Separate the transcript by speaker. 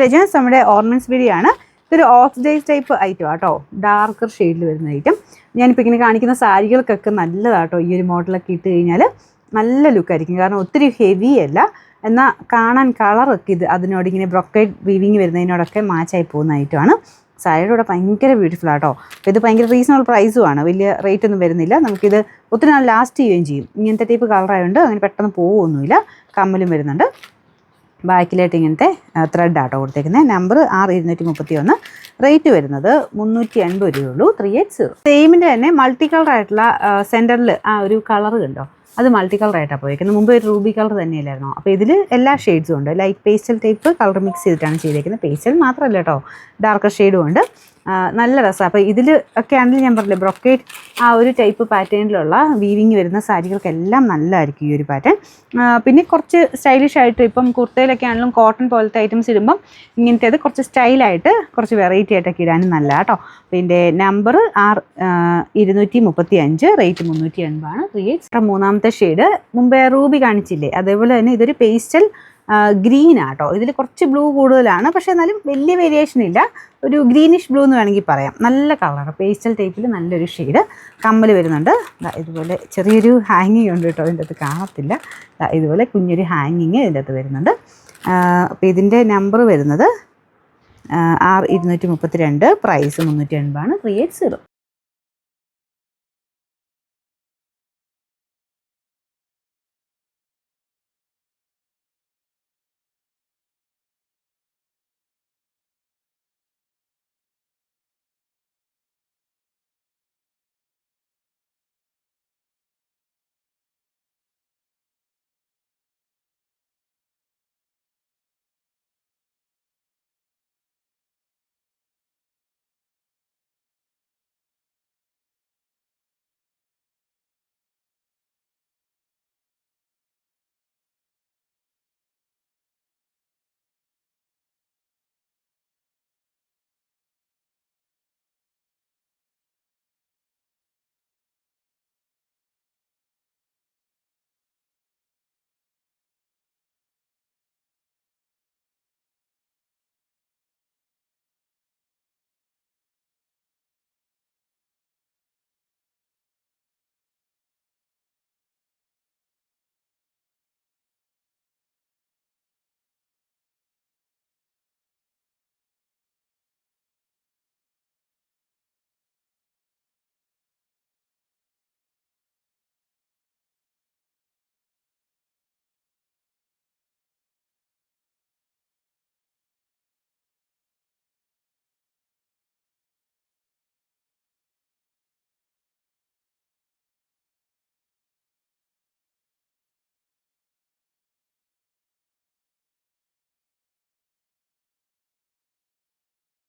Speaker 1: Legends നമ്മുടെ ornaments biryani. ഇതൊരു of days type item ആട്ടോ, ഡാർക്കർ ഷെയ്ഡിൽ വരുന്ന ഐറ്റം. ഞാനിപ്പോൾ ഇങ്ങനെ കാണിക്കുന്ന സാരികൾക്കൊക്കെ നല്ലതാട്ടോ. ഈ ഒരു മോഡലൊക്കെ ഇട്ട് കഴിഞ്ഞാൽ നല്ല ലുക്കായിരിക്കും. കാരണം ഒത്തിരി ഹെവി അല്ല, എന്നാൽ കാണാൻ കളറൊക്കെ ഇത് അതിനോട് ഇങ്ങനെ ബ്രൊക്കേഡ് വീവിങ് വരുന്നതിനോടൊക്കെ മാച്ചായി പോകുന്ന ഐറ്റമാണ്. സാരിയുടെ കൂടെ ഭയങ്കര ബ്യൂട്ടിഫുൾ ആട്ടോ. അപ്പോൾ ഇത് ഭയങ്കര റീസണബിൾ പ്രൈസുമാണ്, വലിയ റേറ്റ് ഒന്നും വരുന്നില്ല. നമുക്കിത് ഒത്തിരി നാൾ ലാസ്റ്റ് ചെയ്യുകയും ചെയ്യും. ഇങ്ങനത്തെ ടൈപ്പ് കളറായതുകൊണ്ട് അങ്ങനെ പെട്ടെന്ന് പോവുമൊന്നുമില്ല. കമ്മലും വരുന്നുണ്ട്. ബാക്കിലായിട്ട് ഇങ്ങനത്തെ ത്രെഡ് ആട്ടോ കൊടുത്തേക്കുന്നത്. നമ്പർ 6231. റേറ്റ് വരുന്നത് 380 രൂപയുള്ളൂ. 380. സെയിമിൻ്റെ തന്നെ മൾട്ടി കളർ ആയിട്ടുള്ള സെൻറ്ററിൽ ആ ഒരു കളർ കണ്ടോ, അത് മൾട്ടി കളർ ആയിട്ടാണ് പോയിരിക്കുന്നത്. മുമ്പ് ഒരു റൂബി കളർ തന്നെയല്ലായിരുന്നോ. അപ്പോൾ ഇതിൽ എല്ലാ ഷെയ്ഡ്സും ഉണ്ട്. Light pastel type colour mix ചെയ്തിട്ടാണ് ചെയ്തേക്കുന്നത്. പേസ്റ്റൽ മാത്രമല്ല കേട്ടോ, ഡാർക്കർ ഷെയ്ഡും ഉണ്ട്. നല്ല രസമാണ്. അപ്പോൾ ഇതിൽ ഒക്കെ ആണെങ്കിൽ ഞാൻ പറഞ്ഞില്ലേ, ബ്രൊക്കേഡ് ആ ഒരു ടൈപ്പ് പാറ്റേണിലുള്ള വീവിങ് വരുന്ന സാരികൾക്കെല്ലാം നല്ലതായിരിക്കും ഈ ഒരു പാറ്റേൺ. പിന്നെ കുറച്ച് സ്റ്റൈലിഷ് ആയിട്ട് ഇപ്പം കുർത്തയിലൊക്കെ ആണെങ്കിലും കോട്ടൺ പോലത്തെ ഐറ്റംസ് ഇടുമ്പം ഇങ്ങനത്തേത് കുറച്ച് സ്റ്റൈലായിട്ട് കുറച്ച് വെറൈറ്റി ആയിട്ടൊക്കെ ഇടാനും നല്ല കേട്ടോ. പിന്നെ നമ്പർ 235. റേറ്റ് 380 ആണ്. 380. മൂന്നാമത്തെ ഷെയ്ഡ് മുമ്പേ റൂബി കാണിച്ചില്ലേ, അതേപോലെ തന്നെ ഇതൊരു പേസ്റ്റൽ ഗ്രീൻ ആട്ടോ. ഇതിൽ കുറച്ച് ബ്ലൂ കൂടുതലാണ്, പക്ഷേ എന്നാലും വലിയ വേരിയേഷൻ ഇല്ല. ഒരു ഗ്രീനിഷ് ബ്ലൂ എന്ന് വേണമെങ്കിൽ പറയാം. നല്ല കളർ, പേസ്റ്റൽ ടൈപ്പിൽ നല്ലൊരു ഷെയ്ഡ്. കമ്മൽ വരുന്നുണ്ട്. ഇതുപോലെ ചെറിയൊരു ഹാങ്ങിങ് ഉണ്ട് കേട്ടോ, ഇതിൻ്റെ അകത്ത് കാണത്തില്ല. ഇതുപോലെ കുഞ്ഞൊരു ഹാങ്ങിങ് ഇതിൻ്റെ അകത്ത് വരുന്നുണ്ട്. അപ്പോൾ ഇതിൻ്റെ നമ്പർ വരുന്നത് 6232. പ്രൈസ് 380 ആണ്. 380.